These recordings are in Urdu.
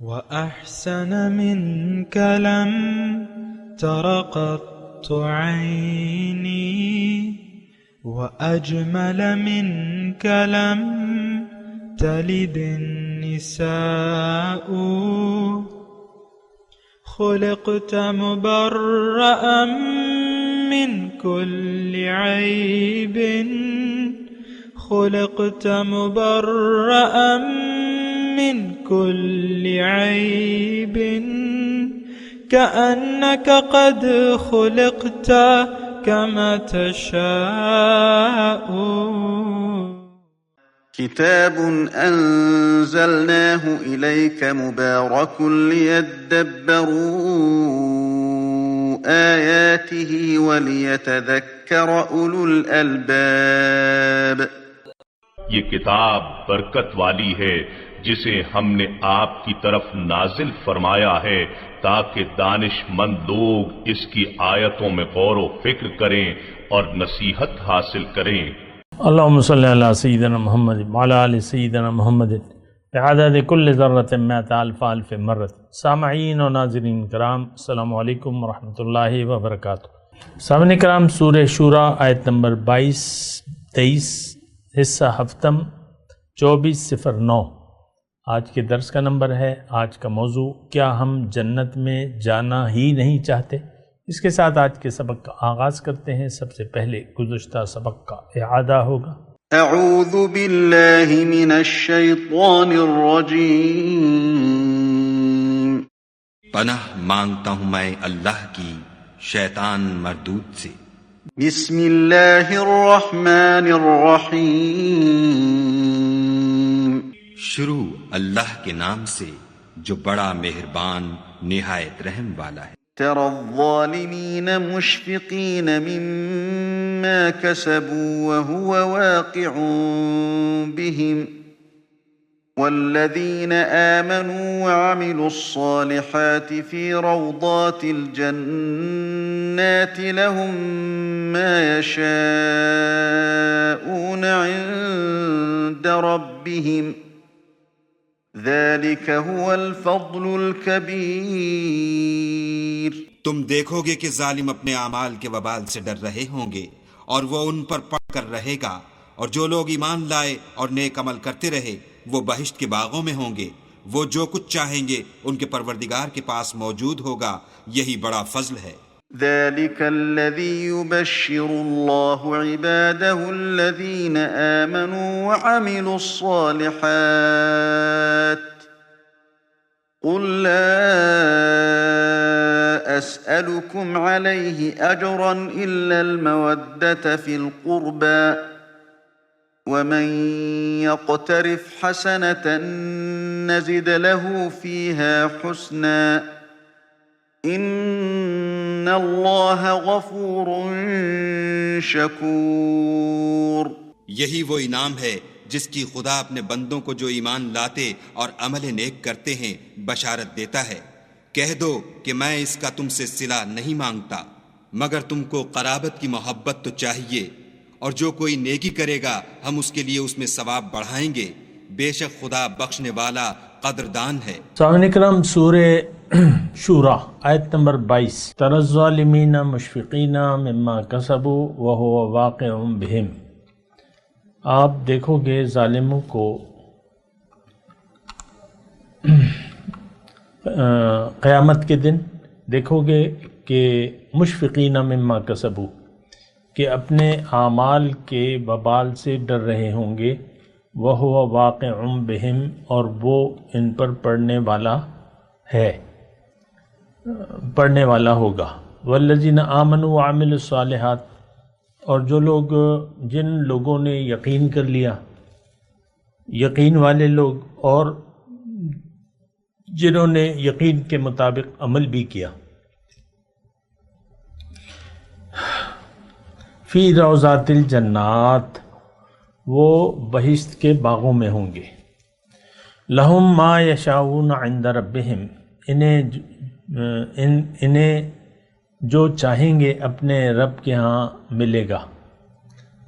وأحسن منك لم تر قط عيني وأجمل منك لم تلد النساء خلقت مبرأ من كل عيب خلقت مبرأ من كل عيب كأنك قد خلقت كما تشاء. كتاب أنزلناه إليك مبارك ليدبروا آياته وليتذكر أولو الألباب. یہ کتاب برکت والی ہے جسے ہم نے آپ کی طرف نازل فرمایا ہے تاکہ دانش مند لوگ اس کی آیتوں میں غور و فکر کریں اور نصیحت حاصل کریں. اللہم صلی علی سیدنا محمد وعلی آل سیدنا محمد بعدد کل ذرۃ مئۃ الف الف مرۃ. سامعین و ناظرین کرام، السلام علیکم ورحمۃ اللہ وبرکاتہ. سامعین کرام، سورہ شورا آیت نمبر 22-23، حصہ ہفتم 2409 آج کے درس کا نمبر ہے. آج کا موضوع، کیا ہم جنت میں جانا ہی نہیں چاہتے؟ اس کے ساتھ آج کے سبق کا آغاز کرتے ہیں. سب سے پہلے گزشتہ سبق کا اعادہ ہوگا. اعوذ باللہ من الشیطان الرجیم. پناہ مانگتا ہوں میں اللہ کی شیطان مردود سے. بسم اللہ الرحمن الرحیم. شروع اللہ کے نام سے جو بڑا مہربان نہایت رحم والا ہے. ترى الظالمين مشفقين مما كسبوا وهو واقع بهم والذين آمنوا وعملوا الصالحات في روضات الجنات لهم ما يشاءون عند ربهم ذلك هو الفضل الكبير. تم دیکھو گے کہ ظالم اپنے اعمال کے وبال سے ڈر رہے ہوں گے اور وہ ان پر پڑ کر رہے گا، اور جو لوگ ایمان لائے اور نیک عمل کرتے رہے وہ بہشت کے باغوں میں ہوں گے. وہ جو کچھ چاہیں گے ان کے پروردگار کے پاس موجود ہوگا. یہی بڑا فضل ہے. ذلك الذي يبشر الله عباده الذين آمنوا وعملوا الصالحات. قل لا أسألكم عليه أجرا إلا المودة في القربى ومن يقترف حسنة نزد له فيها حسنا ان اللہ غفور شکور. یہی وہ انعام ہے جس کی خدا اپنے بندوں کو جو ایمان لاتے اور عمل نیک کرتے ہیں بشارت دیتا ہے. کہہ دو کہ میں اس کا تم سے صلہ نہیں مانگتا مگر تم کو قرابت کی محبت تو چاہیے، اور جو کوئی نیکی کرے گا ہم اس کے لیے اس میں ثواب بڑھائیں گے. بے شک خدا بخشنے والا قدردان ہے. سامعین کرام، سورہ شورا آیت نمبر 22. تری الظالمین مشفقین مما کسبوا وهو واقع بهم. آپ دیکھو گے ظالموں کو قیامت کے دن دیکھو گے کہ مشفقین مما کسبوا، کہ اپنے اعمال کے وبال سے ڈر رہے ہوں گے. وهو واقع بهم، اور وہ ان پر پڑنے والا ہوگا. والذین آمنوا وعملوا الصالحات، اور جو لوگ، جن لوگوں نے یقین کر لیا، یقین والے لوگ، اور جنہوں نے یقین کے مطابق عمل بھی کیا. فی روضات الجنات، وہ بہشت کے باغوں میں ہوں گے. لہم ما یشاؤون عند ربہم، انہیں جو چاہیں گے اپنے رب کے ہاں ملے گا.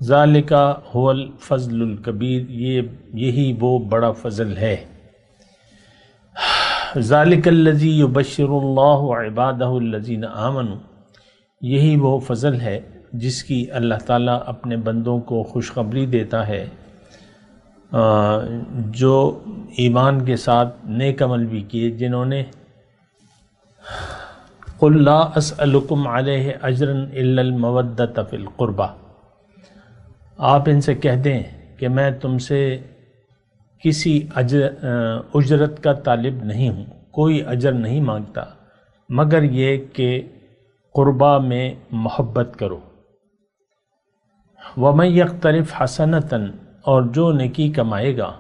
ذالک هو الفضل الکبیر، یہی وہ بڑا فضل ہے. ذالک الذی یبشر اللہ عبادہ الذین آمنوا، یہی وہ فضل ہے جس کی اللہ تعالیٰ اپنے بندوں کو خوشخبری دیتا ہے جو ایمان کے ساتھ نیک عمل بھی کیے، جنہوں نے قل لا اسألکم علیہ اجرا الا المودۃ فی القربہ، آپ ان سے کہہ دیں کہ میں تم سے کسی اجرت کا طالب نہیں ہوں، کوئی اجر نہیں مانگتا مگر یہ کہ قربہ میں محبت کرو۔ وَمَن يَقْتَرِفْ حَسَنَةً، اور جو نیکی کمائے گا،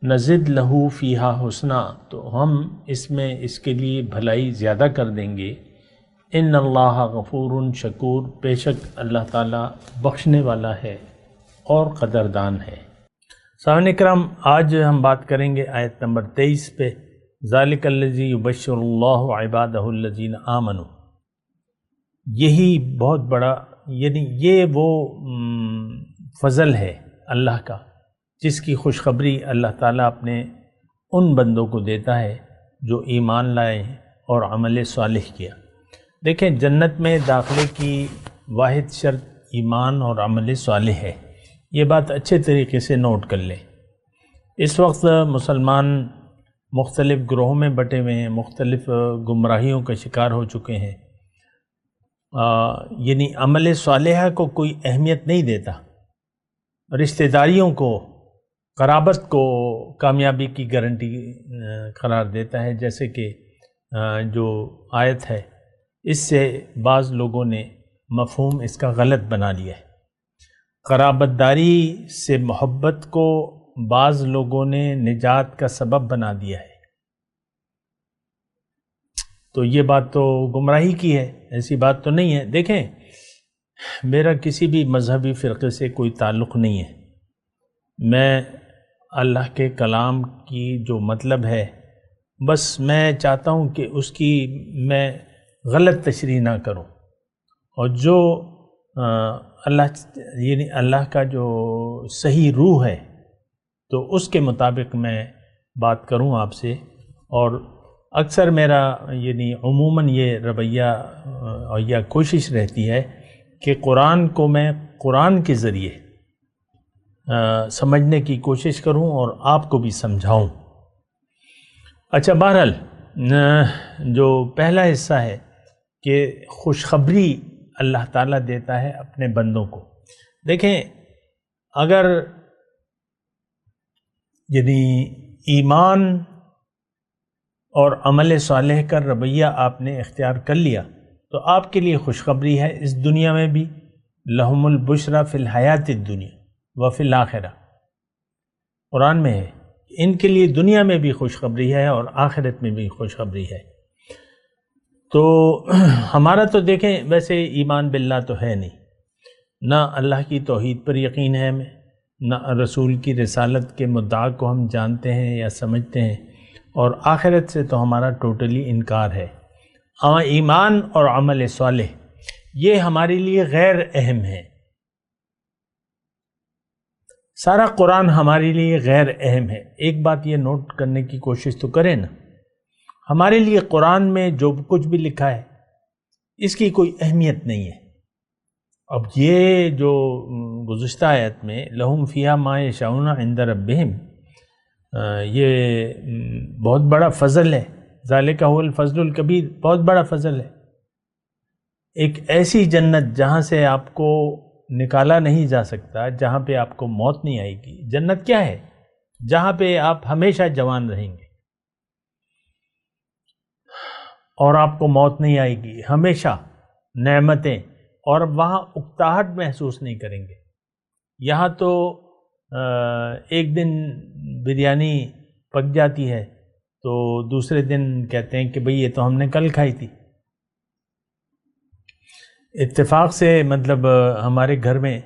نزد لہو فیہا حسنا، تو ہم اس میں اس کے لیے بھلائی زیادہ کر دیں گے۔ ان اللہ غفور شکور، بے شک اللہ تعالیٰ بخشنے والا ہے اور قدردان ہے۔ سامعین اکرام، آج ہم بات کریں گے آیت نمبر 23 پہ، ذالک الذی یبشر اللہ عبادہ الذین آمنوا۔ یہی بہت بڑا، یعنی یہ وہ فضل ہے اللہ کا جس کی خوشخبری اللہ تعالیٰ اپنے ان بندوں کو دیتا ہے جو ایمان لائے اور عمل صالح کیا۔ دیکھیں، جنت میں داخلے کی واحد شرط ایمان اور عمل صالح ہے، یہ بات اچھے طریقے سے نوٹ کر لیں۔ اس وقت مسلمان مختلف گروہوں میں بٹے ہوئے ہیں، مختلف گمراہیوں کا شکار ہو چکے ہیں، یعنی عمل صالحہ کو کوئی اہمیت نہیں دیتا، رشتہ داریوں کو، قرابت کو کامیابی کی گارنٹی قرار دیتا ہے، جیسے کہ جو آیت ہے اس سے بعض لوگوں نے مفہوم اس کا غلط بنا لیا ہے۔ قرابت داری سے محبت کو بعض لوگوں نے نجات کا سبب بنا دیا ہے، تو یہ بات تو گمراہی کی ہے، ایسی بات تو نہیں ہے۔ دیکھیں، میرا کسی بھی مذہبی فرقے سے کوئی تعلق نہیں ہے، میں اللہ کے کلام کی جو مطلب ہے، بس میں چاہتا ہوں کہ اس کی میں غلط تشریح نہ کروں، اور جو اللہ کا جو صحیح روح ہے تو اس کے مطابق میں بات کروں آپ سے۔ اور اکثر میرا عموماً یہ رویہ یا کوشش رہتی ہے کہ قرآن کو میں قرآن کے ذریعے سمجھنے کی کوشش کروں اور آپ کو بھی سمجھاؤں۔ اچھا، بہرحال جو پہلا حصہ ہے کہ خوشخبری اللہ تعالیٰ دیتا ہے اپنے بندوں کو۔ دیکھیں، اگر ایمان اور عمل صالح کا رویہ آپ نے اختیار کر لیا تو آپ کے لیے خوشخبری ہے اس دنیا میں بھی، لہم البشری فی الحیات الدنیا وفی الآخرہ، قرآن میں ہے، ان کے لیے دنیا میں بھی خوشخبری ہے اور آخرت میں بھی خوشخبری ہے۔ تو ہمارا تو دیکھیں ویسے ایمان باللہ تو ہے نہیں، نہ اللہ کی توحید پر یقین ہے ہمیں، نہ رسول کی رسالت کے مدعا کو ہم جانتے ہیں یا سمجھتے ہیں، اور آخرت سے تو ہمارا ٹوٹلی انکار ہے۔ ایمان اور عمل صالح یہ ہمارے لیے غیر اہم ہے، سارا قرآن ہمارے لیے غیر اہم ہے۔ ایک بات یہ نوٹ کرنے کی کوشش تو کریں نا، ہمارے لیے قرآن میں جو کچھ بھی لکھا ہے اس کی کوئی اہمیت نہیں ہے۔ اب یہ جو گزشتہ آیت میں لہم فیہا ما یشاؤون عند ربہم، یہ بہت بڑا فضل ہے، ذالک هو الفضل الکبیر، بہت بڑا فضل ہے۔ ایک ایسی جنت جہاں سے آپ کو نکالا نہیں جا سکتا، جہاں پہ آپ کو موت نہیں آئے گی۔ جنت کیا ہے؟ جہاں پہ آپ ہمیشہ جوان رہیں گے اور آپ کو موت نہیں آئے گی، ہمیشہ نعمتیں، اور وہاں اکتاہٹ محسوس نہیں کریں گے۔ یہاں تو ایک دن بریانی پک جاتی ہے تو دوسرے دن کہتے ہیں کہ بھئی یہ تو ہم نے کل کھائی تھی۔ اتفاق سے مطلب ہمارے گھر میں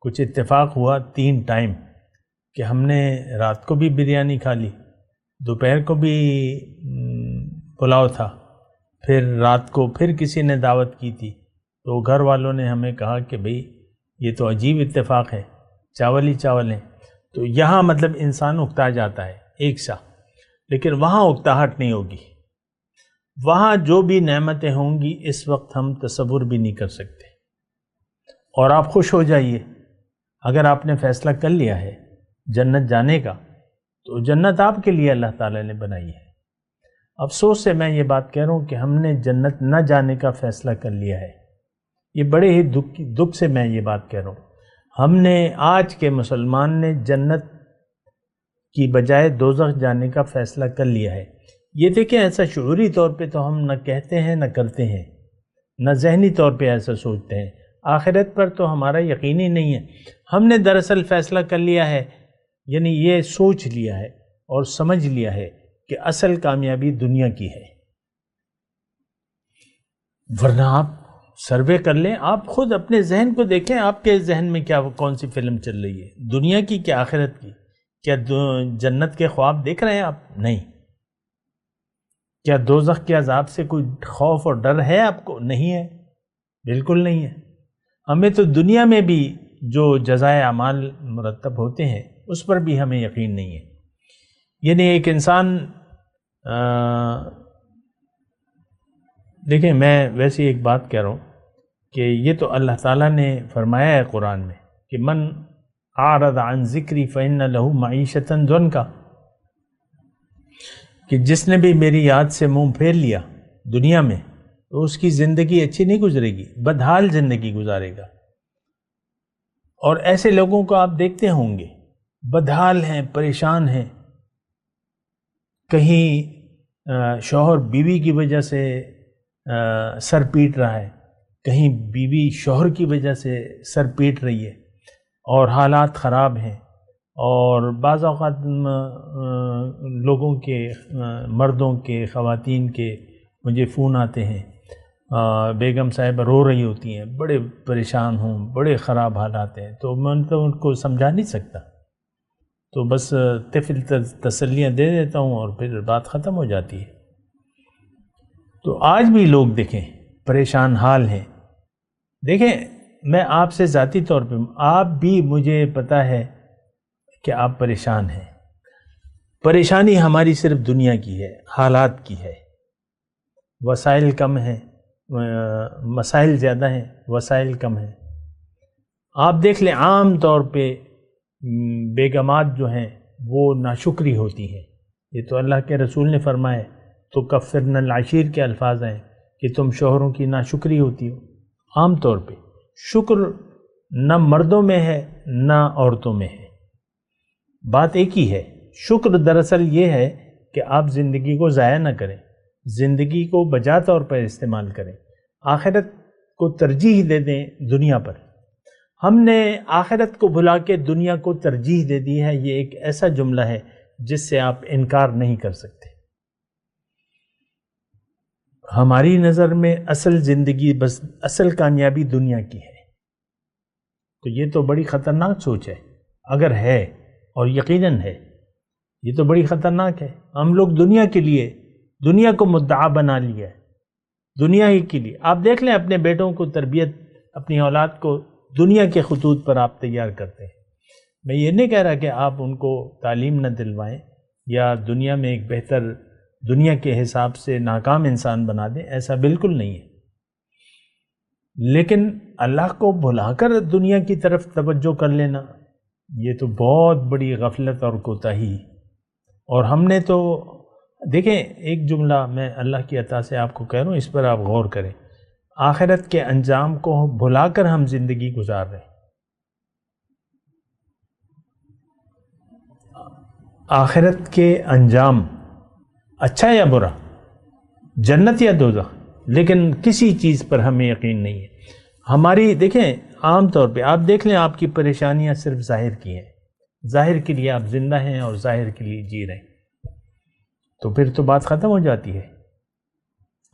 کچھ اتفاق ہوا 3 ٹائم کہ ہم نے رات کو بھی بریانی کھا لی، دوپہر کو بھی پلاؤ تھا، پھر رات کو پھر کسی نے دعوت کی تھی، تو گھر والوں نے ہمیں کہا کہ بھئی یہ تو عجیب اتفاق ہے، چاول ہی چاول ہیں۔ تو یہاں مطلب انسان اکتا جاتا ہے ایک سا، لیکن وہاں اکتاہٹ نہیں ہوگی. وہاں جو بھی نعمتیں ہوں گی اس وقت ہم تصور بھی نہیں کر سکتے. اور آپ خوش ہو جائیے، اگر آپ نے فیصلہ کر لیا ہے جنت جانے کا تو جنت آپ کے لیے اللہ تعالیٰ نے بنائی ہے. افسوس سے میں یہ بات کہہ رہا ہوں کہ ہم نے جنت نہ جانے کا فیصلہ کر لیا ہے. یہ بڑے ہی دکھ سے میں یہ بات کہہ رہا ہوں. ہم نے، آج کے مسلمان نے جنت کی بجائے دوزخ جانے کا فیصلہ کر لیا ہے. یہ دیکھیں، ایسا شعوری طور پہ تو ہم نہ کہتے ہیں نہ کرتے ہیں، نہ ذہنی طور پہ ایسا سوچتے ہیں. آخرت پر تو ہمارا یقین ہی نہیں ہے. ہم نے دراصل فیصلہ کر لیا ہے، یعنی یہ سوچ لیا ہے اور سمجھ لیا ہے کہ اصل کامیابی دنیا کی ہے. ورنہ آپ سروے کر لیں، آپ خود اپنے ذہن کو دیکھیں، آپ کے ذہن میں کیا، کون سی فلم چل رہی ہے، دنیا کی کیا آخرت کی؟ کیا جنت کے خواب دیکھ رہے ہیں آپ؟ نہیں. کیا دوزخ کے عذاب سے کوئی خوف اور ڈر ہے آپ کو؟ نہیں ہے، بالکل نہیں ہے. ہمیں تو دنیا میں بھی جو جزائے اعمال مرتب ہوتے ہیں اس پر بھی ہمیں یقین نہیں ہے. یعنی ایک انسان، دیکھیں، میں ویسے ایک بات کہہ رہا ہوں کہ یہ تو اللہ تعالیٰ نے فرمایا ہے قرآن میں کہ من اعرض عن ذکری فإن له معیشة ضنکا، کہ جس نے بھی میری یاد سے منہ پھیر لیا دنیا میں تو اس کی زندگی اچھی نہیں گزرے گی، بدحال زندگی گزارے گا. اور ایسے لوگوں کو آپ دیکھتے ہوں گے، بدحال ہیں، پریشان ہیں. کہیں شوہر بیوی کی وجہ سے سر پیٹ رہا ہے، کہیں بیوی شوہر کی وجہ سے سر پیٹ رہی ہے اور حالات خراب ہیں. اور بعض اوقات لوگوں کے، مردوں کے، خواتین کے مجھے فون آتے ہیں، بیگم صاحبہ رو رہی ہوتی ہیں، بڑے پریشان ہوں، بڑے خراب حالات ہیں. تو میں تو ان کو سمجھا نہیں سکتا، تو بس طفل تسلیاں دے دیتا ہوں اور پھر بات ختم ہو جاتی ہے. تو آج بھی لوگ دیکھیں پریشان حال ہیں. دیکھیں، میں آپ سے ذاتی طور پہ، آپ بھی، مجھے پتہ ہے کہ آپ پریشان ہیں. پریشانی ہماری صرف دنیا کی ہے، حالات کی ہے. وسائل کم ہیں، مسائل زیادہ ہیں، وسائل کم ہیں. آپ دیکھ لیں، عام طور پہ بیگمات جو ہیں وہ ناشکری ہوتی ہیں. یہ تو اللہ کے رسول نے فرمایا ہے، تو کفرن العشیر کے الفاظ ہیں کہ تم شوہروں کی ناشکری ہوتی ہو. عام طور پہ شکر نہ مردوں میں ہے نہ عورتوں میں ہے، بات ایک ہی ہے. شکر دراصل یہ ہے کہ آپ زندگی کو ضائع نہ کریں، زندگی کو بجا طور پر استعمال کریں، آخرت کو ترجیح دے دیں دنیا پر. ہم نے آخرت کو بھلا کے دنیا کو ترجیح دے دی ہے. یہ ایک ایسا جملہ ہے جس سے آپ انکار نہیں کر سکتے. ہماری نظر میں اصل زندگی، بس اصل کامیابی دنیا کی ہے. تو یہ تو بڑی خطرناک سوچ ہے، اگر ہے، اور یقیناً ہے، یہ تو بڑی خطرناک ہے. ہم لوگ دنیا کے لیے، دنیا کو مدعا بنا لیا ہے، دنیا ہی کے لیے. آپ دیکھ لیں اپنے بیٹوں کو تربیت، اپنی اولاد کو دنیا کے خطوط پر آپ تیار کرتے ہیں. میں یہ نہیں کہہ رہا کہ آپ ان کو تعلیم نہ دلوائیں یا دنیا میں ایک بہتر، دنیا کے حساب سے ناکام انسان بنا دیں، ایسا بالکل نہیں ہے. لیکن اللہ کو بھلا کر دنیا کی طرف توجہ کر لینا، یہ تو بہت بڑی غفلت اور کوتاہی. اور ہم نے تو، دیکھیں، ایک جملہ میں اللہ کی عطا سے آپ کو کہہ رہا ہوں، اس پر آپ غور کریں. آخرت کے انجام کو بھلا کر ہم زندگی گزار رہے ہیں. آخرت کے انجام اچھا یا برا، جنت یا دوزخ، لیکن کسی چیز پر ہمیں یقین نہیں ہے. ہماری، دیکھیں، عام طور پہ آپ دیکھ لیں، آپ کی پریشانیاں صرف ظاہر کی ہیں، ظاہر کے لیے آپ زندہ ہیں اور ظاہر کے لیے جی رہے ہیں. تو پھر تو بات ختم ہو جاتی ہے.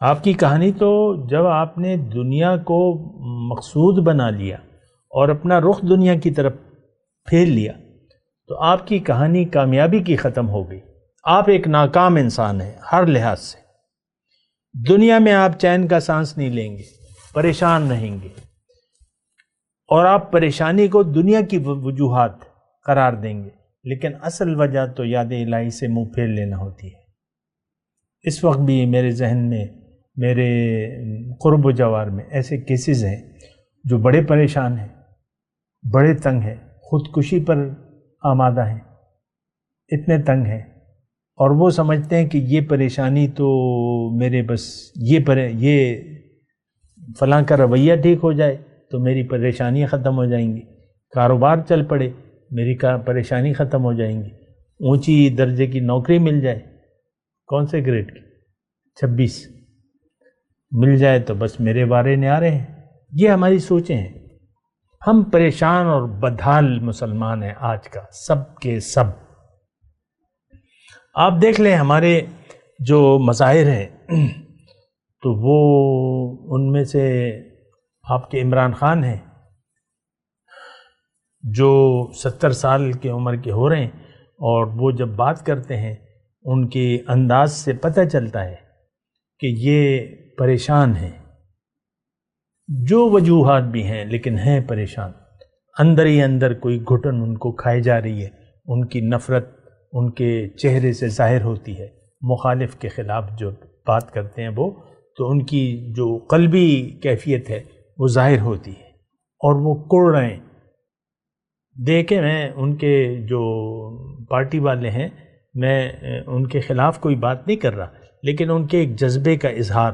آپ کی کہانی تو جب آپ نے دنیا کو مقصود بنا لیا اور اپنا رخ دنیا کی طرف پھیر لیا تو آپ کی کہانی کامیابی کی ختم ہو گئی. آپ ایک ناکام انسان ہیں ہر لحاظ سے. دنیا میں آپ چین کا سانس نہیں لیں گے، پریشان رہیں گے، اور آپ پریشانی کو دنیا کی وجوہات قرار دیں گے، لیکن اصل وجہ تو یاد الہی سے منہ پھیر لینا ہوتی ہے. اس وقت بھی میرے ذہن میں، میرے قرب و جوار میں ایسے کیسز ہیں جو بڑے پریشان ہیں، بڑے تنگ ہیں، خودکشی پر آمادہ ہیں، اتنے تنگ ہیں، اور وہ سمجھتے ہیں کہ یہ پریشانی تو میرے بس یہ فلاں کا رویہ ٹھیک ہو جائے تو میری پریشانیاں ختم ہو جائیں گی، کاروبار چل پڑے میری پریشانی ختم ہو جائیں گی، اونچی درجے کی نوکری مل جائے، کون سے گریڈ کی، 26 مل جائے تو بس میرے بارے نیارے ہیں۔ یہ ہماری سوچیں ہیں۔ ہم پریشان اور بدحال مسلمان ہیں آج کا، سب کے سب۔ آپ دیکھ لیں ہمارے جو مظاہر ہیں تو وہ ان میں سے آپ کے عمران خان ہیں جو 70 سال کی عمر کے ہو رہے ہیں، اور وہ جب بات کرتے ہیں ان کے انداز سے پتہ چلتا ہے کہ یہ پریشان ہیں، جو وجوہات بھی ہیں لیکن ہیں پریشان، اندر ہی اندر کوئی گھٹن ان کو کھائی جا رہی ہے، ان کی نفرت ان کے چہرے سے ظاہر ہوتی ہے، مخالف کے خلاف جو بات کرتے ہیں وہ، تو ان کی جو قلبی کیفیت ہے وہ ظاہر ہوتی ہے، اور وہ کڑ رہے ہیں۔ دیکھیں میں ان کے جو پارٹی والے ہیں، میں ان کے خلاف کوئی بات نہیں کر رہا، لیکن ان کے ایک جذبے کا اظہار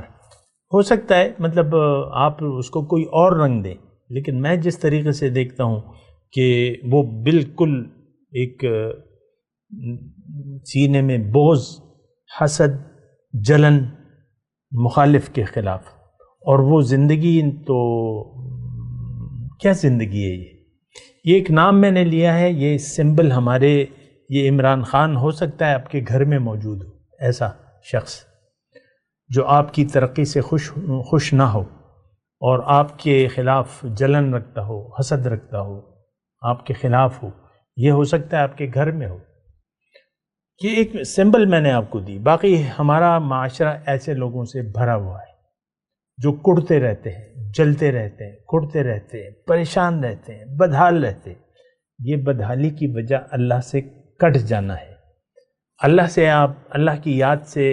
ہو سکتا ہے، مطلب آپ اس کو کوئی اور رنگ دیں، لیکن میں جس طریقے سے دیکھتا ہوں کہ وہ بالکل ایک سینے میں بغض، حسد، جلن مخالف کے خلاف، اور وہ زندگی تو کیا زندگی ہے یہ ایک نام میں نے لیا ہے، یہ سمبل ہمارے، یہ عمران خان ہو سکتا ہے آپ کے گھر میں موجود ہو، ایسا شخص جو آپ کی ترقی سے خوش نہ ہو اور آپ کے خلاف جلن رکھتا ہو، حسد رکھتا ہو، آپ کے خلاف ہو، یہ ہو سکتا ہے آپ کے گھر میں ہو۔ یہ ایک سمبل میں نے آپ کو دی۔ باقی ہمارا معاشرہ ایسے لوگوں سے بھرا ہوا ہے جو کڑتے رہتے ہیں، جلتے رہتے ہیں، کڑتے رہتے ہیں، پریشان رہتے ہیں، بدحال رہتے ہیں۔ یہ بدحالی کی وجہ اللہ سے کٹ جانا ہے۔ اللہ سے آپ اللہ کی یاد سے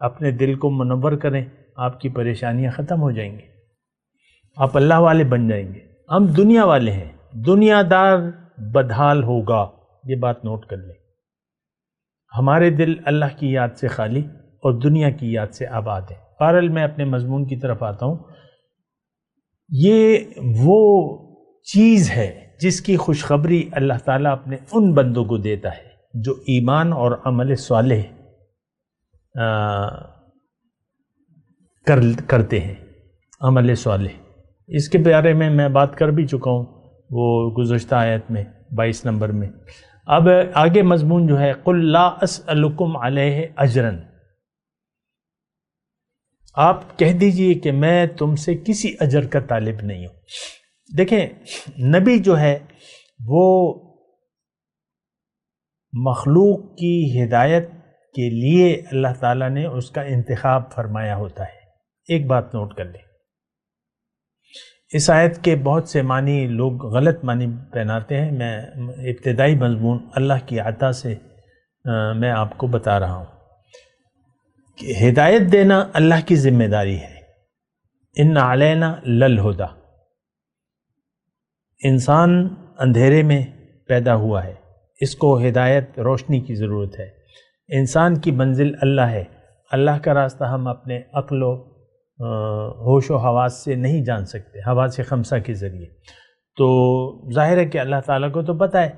اپنے دل کو منور کریں، آپ کی پریشانیاں ختم ہو جائیں گی، آپ اللہ والے بن جائیں گے۔ ہم دنیا والے ہیں، دنیا دار بدحال ہوگا، یہ بات نوٹ کر لیں۔ ہمارے دل اللہ کی یاد سے خالی اور دنیا کی یاد سے آباد ہیں۔ بہرحال میں اپنے مضمون کی طرف آتا ہوں۔ یہ وہ چیز ہے جس کی خوشخبری اللہ تعالیٰ اپنے ان بندوں کو دیتا ہے جو ایمان اور عمل صالح کرتے ہیں، عمل صالح۔ اس کے بارے میں بات کر بھی چکا ہوں وہ گزشتہ آیت میں 22 نمبر میں۔ اب آگے مضمون جو ہے قُلْ لَا أَسْأَلُكُمْ عَلَيْهِ أَجْرًا، آپ کہہ دیجئے کہ میں تم سے کسی اجر کا طالب نہیں ہوں۔ دیکھیں نبی جو ہے وہ مخلوق کی ہدایت کے لیے اللہ تعالیٰ نے اس کا انتخاب فرمایا ہوتا ہے۔ ایک بات نوٹ کر لیں، اس آیت کے بہت سے معنی لوگ غلط معنی پہناتے ہیں۔ میں ابتدائی مضمون اللہ کی عطا سے میں آپ کو بتا رہا ہوں کہ ہدایت دینا اللہ کی ذمہ داری ہے۔ ان علینا للہدی، انسان اندھیرے میں پیدا ہوا ہے، اس کو ہدایت روشنی کی ضرورت ہے۔ انسان کی منزل اللہ ہے، اللہ کا راستہ ہم اپنے عقل و ہوش و حواس سے نہیں جان سکتے، حواس خمسہ کے ذریعے۔ تو ظاہر ہے کہ اللہ تعالیٰ کو تو پتہ ہے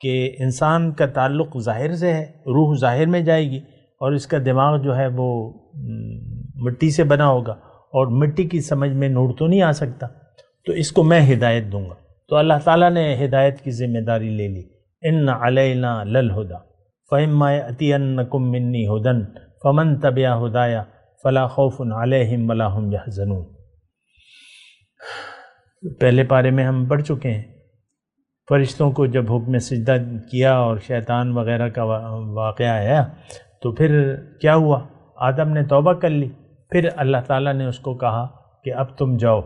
کہ انسان کا تعلق ظاہر سے ہے، روح ظاہر میں جائے گی، اور اس کا دماغ جو ہے وہ مٹی سے بنا ہوگا، اور مٹی کی سمجھ میں نور تو نہیں آ سکتا، تو اس کو میں ہدایت دوں گا۔ تو اللہ تعالیٰ نے ہدایت کی ذمہ داری لے لی۔ ان علینا للہدی فإما یأتینکم منی ھدی فمن تبع ھدایا فلا خوف علیہم ولا ھم یحزنون۔ پہلے پارے میں ہم پڑھ چکے ہیں، فرشتوں کو جب حکم سجدہ کیا اور شیطان وغیرہ کا واقعہ آیا تو پھر کیا ہوا؟ آدم نے توبہ کر لی، پھر اللہ تعالیٰ نے اس کو کہا کہ اب تم جاؤ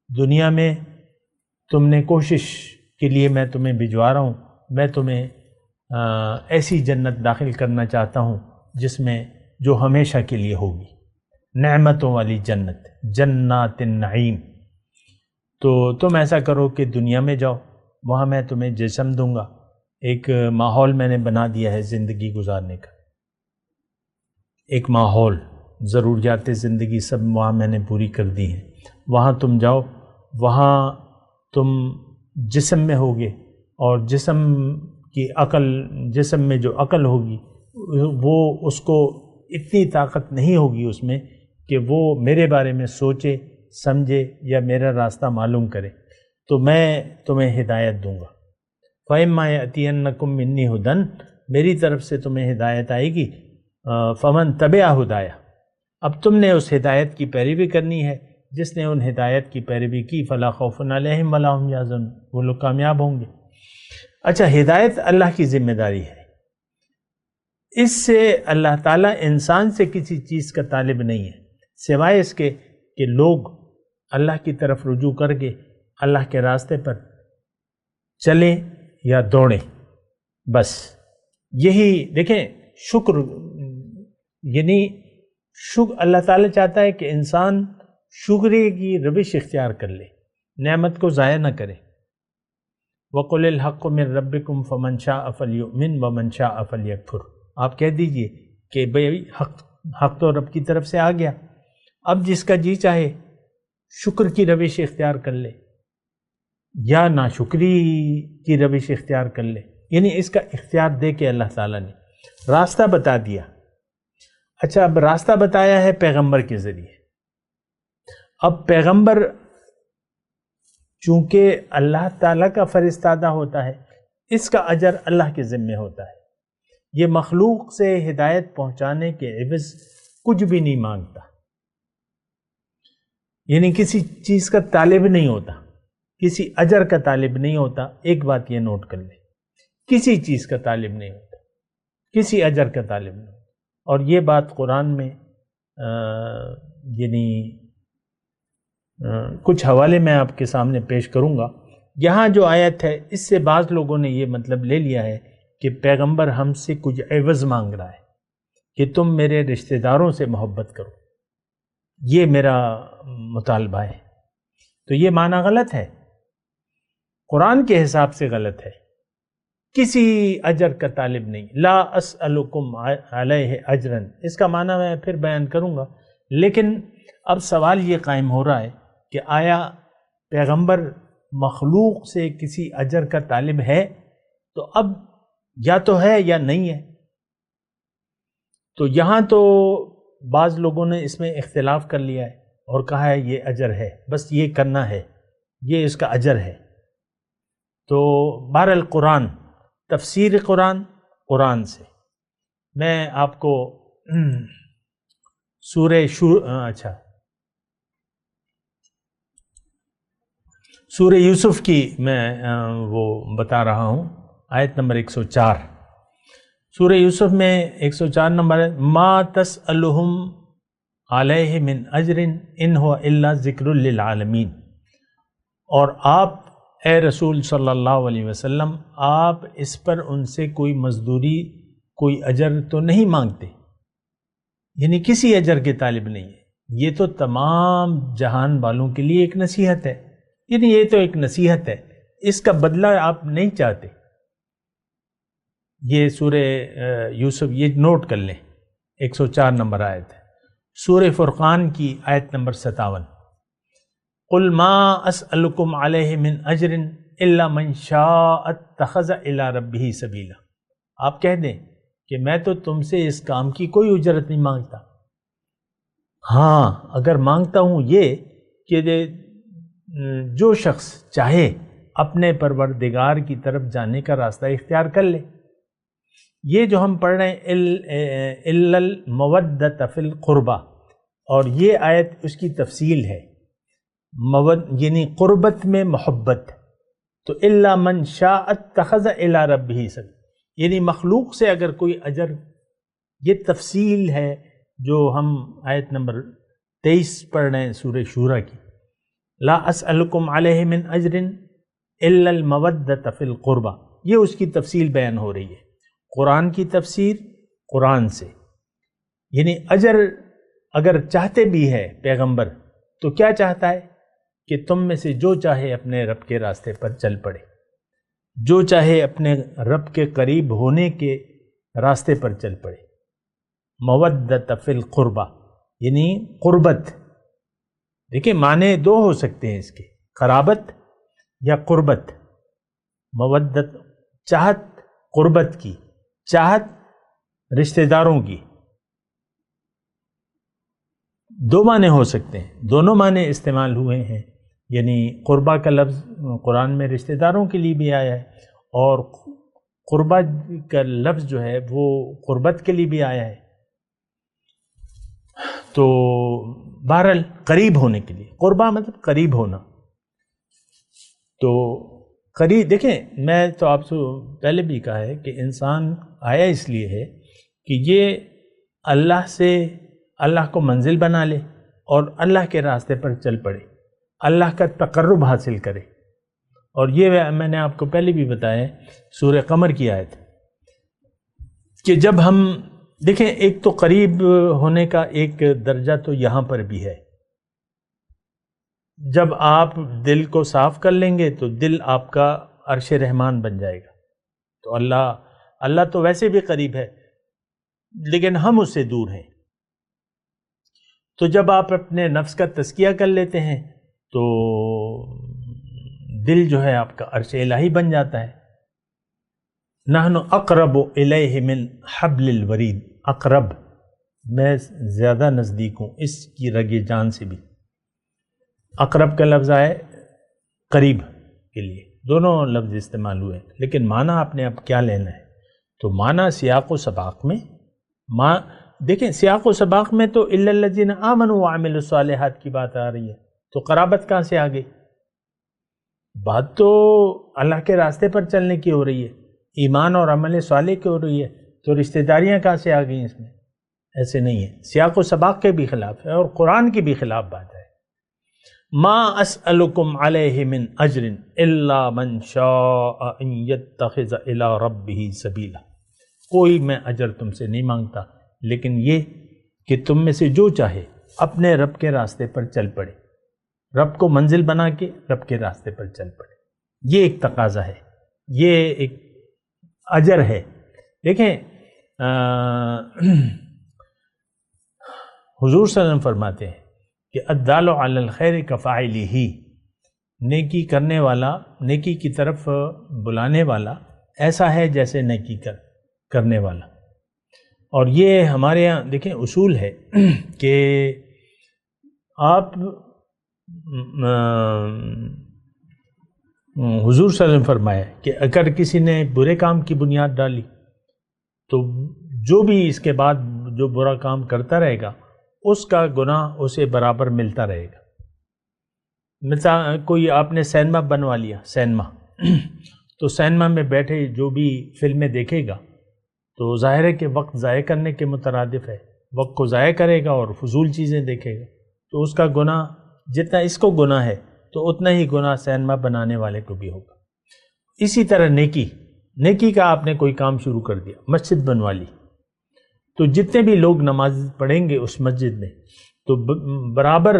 دنیا میں، تم نے کوشش کے لیے میں تمہیں بھجوا رہا ہوں، میں تمہیں ایسی جنت داخل کرنا چاہتا ہوں جس میں جو ہمیشہ کے لیے ہوگی، نعمتوں والی جنت، جنات النعیم۔ تو تم ایسا کرو کہ دنیا میں جاؤ، وہاں میں تمہیں جسم دوں گا، ایک ماحول میں نے بنا دیا ہے زندگی گزارنے کا، ایک ماحول، ضروریات زندگی سب وہاں میں نے پوری کر دی ہیں۔ وہاں تم جاؤ، وہاں تم جسم میں ہوگے، اور جسم کی عقل، جسم میں جو عقل ہوگی وہ اس کو اتنی طاقت نہیں ہوگی اس میں کہ وہ میرے بارے میں سوچے سمجھے یا میرا راستہ معلوم کرے، تو میں تمہیں ہدایت دوں گا۔ فَإِمَّا يَأْتِيَنَّكُم مِّنِّي هُدًى، میری طرف سے تمہیں ہدایت آئے گی، فَمَن تَبِعَ ہُدَایَ، اب تم نے اس ہدایت کی پیروی کرنی ہے، جس نے ان ہدایت کی پیروی کی، فَلَا خَوْفٌ عَلَيْهِمْ وَلَا هُمْ يَحْزَنُونَ، وہ لوگ کامیاب ہوں گے۔ اچھا، ہدایت اللہ کی ذمہ داری ہے، اس سے اللہ تعالیٰ انسان سے کسی چیز کا طالب نہیں ہے سوائے اس کے کہ لوگ اللہ کی طرف رجوع کر کے اللہ کے راستے پر چلیں یا دوڑیں، بس یہی دیکھیں شکر، یعنی اللہ تعالیٰ چاہتا ہے کہ انسان شکریہ کی روش اختیار کر لے، نعمت کو ضائع نہ کرے۔ وَقُلِ الْحَقُّ مِن رَبِّكُمْ فَمَنْ شَاءَ فَلْيُؤْمِنْ وَمَنْ شَاءَ فَلْيَكْفُرْ، آپ کہہ دیجئے کہ بھئی حق تو رب کی طرف سے آ گیا، اب جس کا جی چاہے شکر کی روش اختیار کر لے یا ناشکری کی روش اختیار کر لے، یعنی اس کا اختیار دے کے اللہ تعالیٰ نے راستہ بتا دیا۔ اچھا، اب راستہ بتایا ہے پیغمبر کے ذریعے، اب پیغمبر چونکہ اللہ تعالیٰ کا فرستادہ ہوتا ہے، اس کا اجر اللہ کے ذمے ہوتا ہے، یہ مخلوق سے ہدایت پہنچانے کے عوض کچھ بھی نہیں مانگتا، یعنی کسی چیز کا طالب نہیں ہوتا، کسی اجر کا طالب نہیں ہوتا۔ ایک بات یہ نوٹ کر لیں، کسی چیز کا طالب نہیں ہوتا، کسی اجر کا طالب نہیں ہوتا، اور یہ بات قرآن میں یعنی کچھ حوالے میں آپ کے سامنے پیش کروں گا۔ یہاں جو آیت ہے اس سے بعض لوگوں نے یہ مطلب لے لیا ہے کہ پیغمبر ہم سے کچھ عوض مانگ رہا ہے کہ تم میرے رشتہ داروں سے محبت کرو، یہ میرا مطالبہ ہے، تو یہ معنی غلط ہے، قرآن کے حساب سے غلط ہے، کسی اجر کا طالب نہیں، لا اسألکم علیہ اجرا، اس کا معنی میں پھر بیان کروں گا، لیکن اب سوال یہ قائم ہو رہا ہے کہ آیا پیغمبر مخلوق سے کسی اجر کا طالب ہے؟ تو اب یا تو ہے یا نہیں ہے، تو یہاں تو بعض لوگوں نے اس میں اختلاف کر لیا ہے اور کہا ہے یہ اجر ہے، بس یہ کرنا ہے، یہ اس کا اجر ہے۔ تو بہرحال قرآن، تفسیر قرآن سے میں آپ کو سورہ یوسف کی میں وہ بتا رہا ہوں، آیت نمبر 104، سورہ یوسف میں 104 نمبر ہے، ما تسألہم علیہ من اجر ان ہوا الا ذکر للعالمین، اور آپ اے رسول صلی اللہ علیہ وسلم، آپ اس پر ان سے کوئی مزدوری، کوئی اجر تو نہیں مانگتے، یعنی کسی اجر کے طالب نہیں ہے، یہ تو تمام جہان والوں کے لیے ایک نصیحت ہے، یعنی یہ تو ایک نصیحت ہے، اس کا بدلہ آپ نہیں چاہتے۔ یہ سورہ یوسف، یہ نوٹ کر لیں، 104 نمبر آیت ہے۔ سورہ فرقان کی آیت نمبر 57، قل ما اسألکم علیہ من اجر الا من شاء اتخذ الی ربہ سبیلا، آپ کہہ دیں کہ میں تو تم سے اس کام کی کوئی اجرت نہیں مانگتا، ہاں اگر مانگتا ہوں یہ کہ جو شخص چاہے اپنے پروردگار کی طرف جانے کا راستہ اختیار کر لے۔ یہ جو ہم پڑھ رہے ہیں الا المودۃ فی القربہ، اور یہ آیت اس کی تفصیل ہے، یعنی قربت میں محبت، تو الا من شاء اتخذ الی ربہ سبیلا، یعنی مخلوق سے اگر کوئی اجر، یہ تفصیل ہے جو ہم آیت نمبر 23 پڑھ رہے ہیں سورہ شورى کی، لا اسألکم علیہ من اجر الا المودۃ فی القربہ، یہ اس کی تفصیل بیان ہو رہی ہے، قرآن کی تفسیر قرآن سے۔ یعنی اجر اگر چاہتے بھی ہے پیغمبر تو کیا چاہتا ہے کہ تم میں سے جو چاہے اپنے رب کے راستے پر چل پڑے، جو چاہے اپنے رب کے قریب ہونے کے راستے پر چل پڑے۔ مودت فی القربہ یعنی قربت، دیکھیں معنی دو ہو سکتے ہیں اس کے، قرابت یا قربت۔ مودت چاہت قربت کی، چاہت رشتہ داروں کی، دو معنی ہو سکتے ہیں، دونوں معنی استعمال ہوئے ہیں۔ یعنی قربہ کا لفظ قرآن میں رشتہ داروں کے لیے بھی آیا ہے، اور قربہ کا لفظ جو ہے وہ قربت کے لیے بھی آیا ہے۔ تو بہرحال قریب ہونے کے لیے، قربہ مطلب قریب ہونا۔ تو قریب، دیکھیں میں تو آپ سے پہلے بھی کہا ہے کہ انسان آیا اس لیے ہے کہ یہ اللہ سے، اللہ کو منزل بنا لے اور اللہ کے راستے پر چل پڑے، اللہ کا تقرب حاصل کرے۔ اور یہ میں نے آپ کو پہلے بھی بتایا ہے سورہ قمر کی آیت کہ جب ہم دیکھیں، ایک تو قریب ہونے کا ایک درجہ تو یہاں پر بھی ہے، جب آپ دل کو صاف کر لیں گے تو دل آپ کا عرش رحمان بن جائے گا۔ تو اللہ تو ویسے بھی قریب ہے، لیکن ہم اس سے دور ہیں۔ تو جب آپ اپنے نفس کا تزکیہ کر لیتے ہیں تو دل جو ہے آپ کا عرش الہی بن جاتا ہے۔ نحن اقرب الیہ من حبل الورید، اقرب، میں زیادہ نزدیک ہوں اس کی رگ جان سے بھی۔ اقرب کا لفظ آئے قریب کے لیے، دونوں لفظ استعمال ہوئے، لیکن معنی آپ نے اب کیا لینا ہے؟ تو معنی سیاق و سباق میں، دیکھیں سیاق و سباق میں تو الا الذین آمنوا وعملوا الصالحات کی بات آ رہی ہے، تو قرابت کہاں سے آ گئی؟ بات تو اللہ کے راستے پر چلنے کی ہو رہی ہے، ایمان اور عمل صالح کی ہو رہی ہے، تو رشتہ داریاں کہاں سے آ گئیں اس میں؟ ایسے نہیں ہے، سیاق و سباق کے بھی خلاف ہے اور قرآن کی بھی خلاف بات ہے۔ ما اسألکم علیہ من اجر الا من شاء ان یتخذ الی ربہ سبیلا، کوئی میں اجر تم سے نہیں مانگتا، لیکن یہ کہ تم میں سے جو چاہے اپنے رب کے راستے پر چل پڑے، رب کو منزل بنا کے رب کے راستے پر چل پڑے۔ یہ ایک تقاضا ہے، یہ ایک اجر ہے۔ دیکھیں حضور صلی اللہ علیہ وسلم فرماتے ہیں کہ الدال علی الخیر کفاعلہ، نیکی کرنے والا، نیکی کی طرف بلانے والا ایسا ہے جیسے نیکی کرنے والا۔ اور یہ ہمارے یہاں دیکھیں اصول ہے کہ آپ حضور صلی اللہ علیہ وسلم فرمایا کہ اگر کسی نے برے کام کی بنیاد ڈالی تو جو بھی اس کے بعد جو برا کام کرتا رہے گا اس کا گناہ اسے برابر ملتا رہے گا۔ مثلا کوئی آپ نے سینما بنوا لیا، سینما، تو سینما میں بیٹھے جو بھی فلمیں دیکھے گا تو ظاہر ہے کہ وقت ضائع کرنے کے مترادف ہے، وقت کو ضائع کرے گا اور فضول چیزیں دیکھے گا، تو اس کا گناہ جتنا اس کو گناہ ہے تو اتنا ہی گناہ سینما بنانے والے کو بھی ہوگا۔ اسی طرح نیکی کا آپ نے کوئی کام شروع کر دیا، مسجد بنوا لی، تو جتنے بھی لوگ نماز پڑھیں گے اس مسجد میں تو برابر،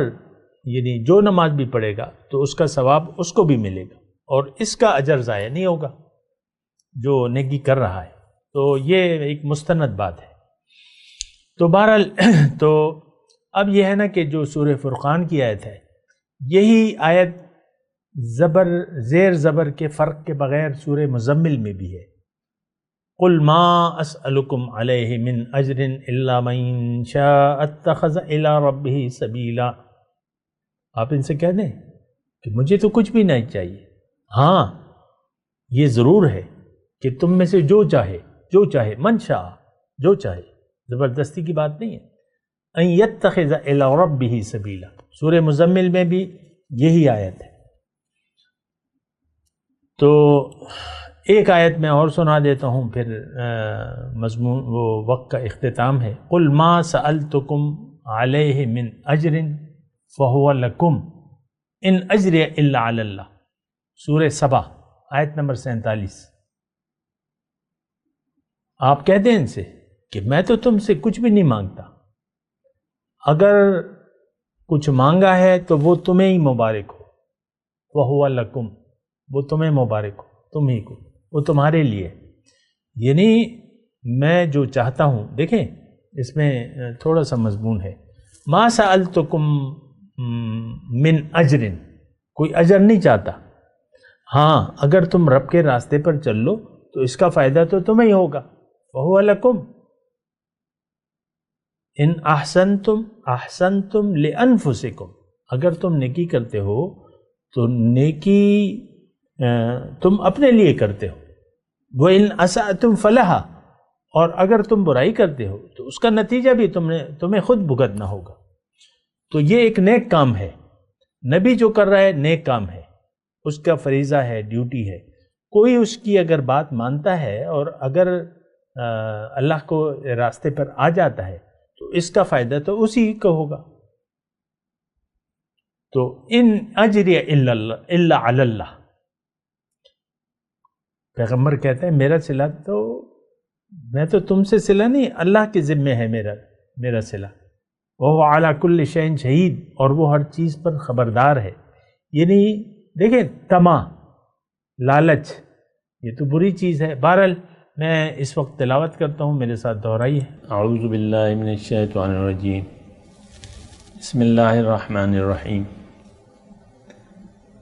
یعنی جو نماز بھی پڑھے گا تو اس کا ثواب اس کو بھی ملے گا اور اس کا اجر ضائع نہیں ہوگا جو نیکی کر رہا ہے۔ تو یہ ایک مستند بات ہے۔ تو بہرحال تو اب یہ ہے نا کہ جو سورہ فرقان کی آیت ہے، یہی آیت زیر زبر کے فرق کے بغیر سورہ مزمل میں بھی ہے۔ قل ما اسألکم علیہ من اجر الا من شاء اتخذ الی ربہ سبیلا، آپ ان سے کہہ دیں کہ مجھے تو کچھ بھی نہیں چاہیے، ہاں یہ ضرور ہے کہ تم میں سے جو چاہے من شاء، جو چاہے، زبردستی کی بات نہیں ہے، ان یتخذ الی ربہ سبیلا، سورہ مزمل میں بھی یہی آیت ہے۔ تو ایک آیت میں اور سنا دیتا ہوں، پھر مضمون وہ وقت کا اختتام ہے۔ قل ما سألتکم علیہ من اجر فہو لکم ان اجری الا علی اللہ، سورہ سبا آیت نمبر 47۔ آپ کہتے ہیں ان سے کہ میں تو تم سے کچھ بھی نہیں مانگتا، اگر کچھ مانگا ہے تو وہ تمہیں ہی مبارک ہو، وَهُوَ لَكُمْ، وہ تمہیں مبارک ہو، تم ہی کو، وہ تمہارے لیے. یعنی میں جو چاہتا ہوں، دیکھیں اس میں تھوڑا سا مضمون ہے. ما سألتکم من اجر، کوئی اجر نہیں چاہتا. ہاں اگر تم رب کے راستے پر چل لو تو اس کا فائدہ تو تمہیں ہی ہوگا. وَهُوَ لَكُمْ ان احسنتم احسنتم لانفسکم، اگر تم نیکی کرتے ہو تو نیکی تم اپنے لیے کرتے ہو. وَإِنْ أَسَأْتُمْ فَلَهَا، اور اگر تم برائی کرتے ہو تو اس کا نتیجہ بھی تمہیں خود بھگتنا ہوگا. تو یہ ایک نیک کام ہے. نبی جو کر رہا ہے نیک کام ہے، اس کا فریضہ ہے، ڈیوٹی ہے. کوئی اس کی اگر بات مانتا ہے اور اگر اللہ کو راستے پر آ جاتا ہے تو اس کا فائدہ تو اسی کو ہوگا. تو ان اجری الا علی اللہ، پیغمبر کہتے ہیں میرا صلہ تو میں تو تم سے صلہ نہیں، اللہ کے ذمے ہے میرا صلہ. وہ علی کل شیء شہید، اور وہ ہر چیز پر خبردار ہے. یعنی دیکھیں طمع، لالچ، یہ تو بری چیز ہے. بہرحال میں اس وقت تلاوت کرتا ہوں، میرے ساتھ دہرائیے. اعوذ باللہ من الشیطان الرجیم، بسم اللہ الرحمن الرحیم.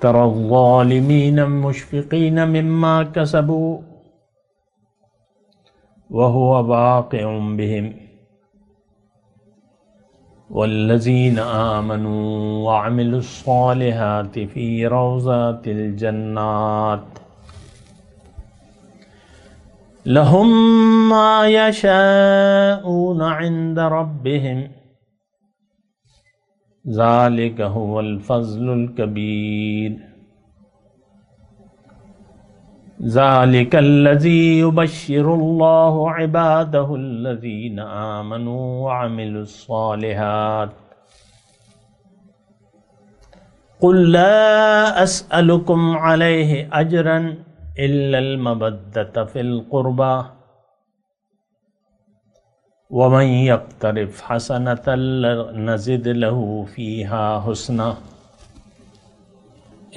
تری الظالمین مشفقین مما کسبوا وهو واقع بهم والذین آمنوا وعملوا الصالحات فی روضات الجنات لهم ما يشاءون عند ربهم ذلك هو الفضل الكبير ذلك الذي يبشر الله عباده الذين آمنوا وعملوا الصالحات قل لا أسألكم عليه أجرا إلا المودة في القربى ومن يقترف حسنة نزد له فيها حسنا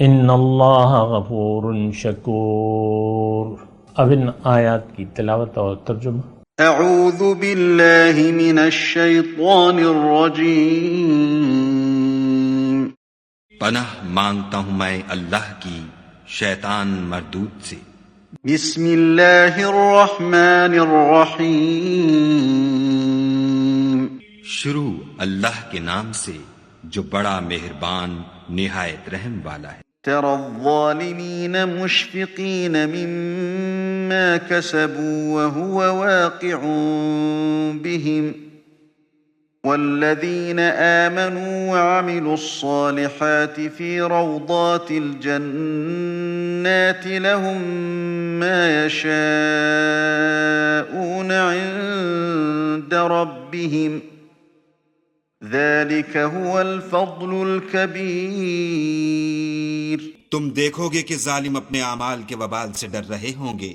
ان اللہ غفور شکور. اب ان آیات کی تلاوت اور ترجمہ. اعوذ باللہ من الشیطان الرجیم، پناہ مانگتا ہوں میں اللہ کی شیطان مردود سے. بسم اللہ الرحمن الرحیم، شروع اللہ کے نام سے جو بڑا مہربان نہایت رحم والا ہے. تری الظالمین مشفقین مما کسبوا وهو واقع بهم والذین آمنوا وعملوا الصالحات في روضات الجنات لهم ما يشاءون عند ربهم ذلك هو الفضل الكبير. تم دیکھو گے کہ ظالم اپنے اعمال کے وبال سے ڈر رہے ہوں گے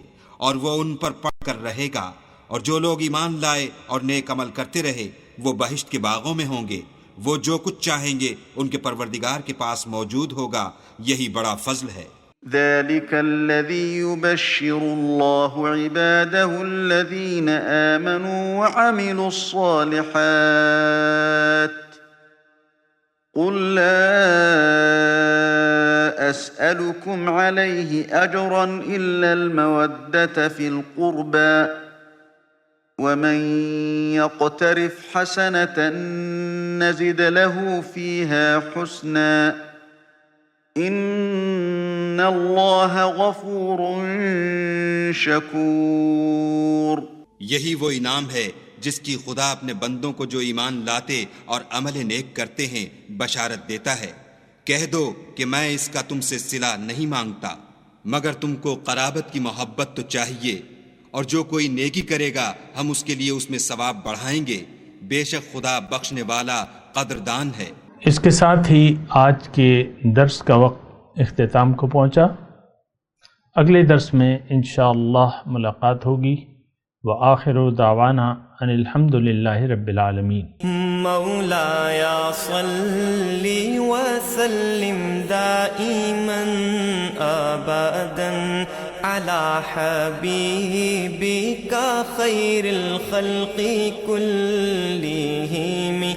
اور وہ ان پر پڑ کر رہے گا، اور جو لوگ ایمان لائے اور نیک عمل کرتے رہے وہ بہشت کے باغوں میں ہوں گے. وہ جو کچھ چاہیں گے ان کے پروردگار کے پاس موجود ہوگا، یہی بڑا فضل ہے. ذلك الذي يبشر الله عباده الذين آمنوا وعملوا الصالحات قل لا أسألكم عليه أجرا إلا المودة في القربى ومن يقترف حسنة نزد له فيها حسنا ان اللہ غفور شکور. یہی وہ انعام ہے جس کی خدا اپنے بندوں کو جو ایمان لاتے اور عمل نیک کرتے ہیں بشارت دیتا ہے. کہہ دو کہ میں اس کا تم سے صلہ نہیں مانگتا، مگر تم کو قرابت کی محبت تو چاہیے، اور جو کوئی نیکی کرے گا ہم اس کے لیے اس میں ثواب بڑھائیں گے. بے شک خدا بخشنے والا قدردان ہے. اس کے ساتھ ہی آج کے درس کا وقت اختتام کو پہنچا. اگلے درس میں انشاءاللہ ملاقات ہوگی. وآخر دعوانا ان الحمد للہ رب العالمین۔ مولاي صل وسلم دائما ابدا على حبيبك خير الخلق كلهم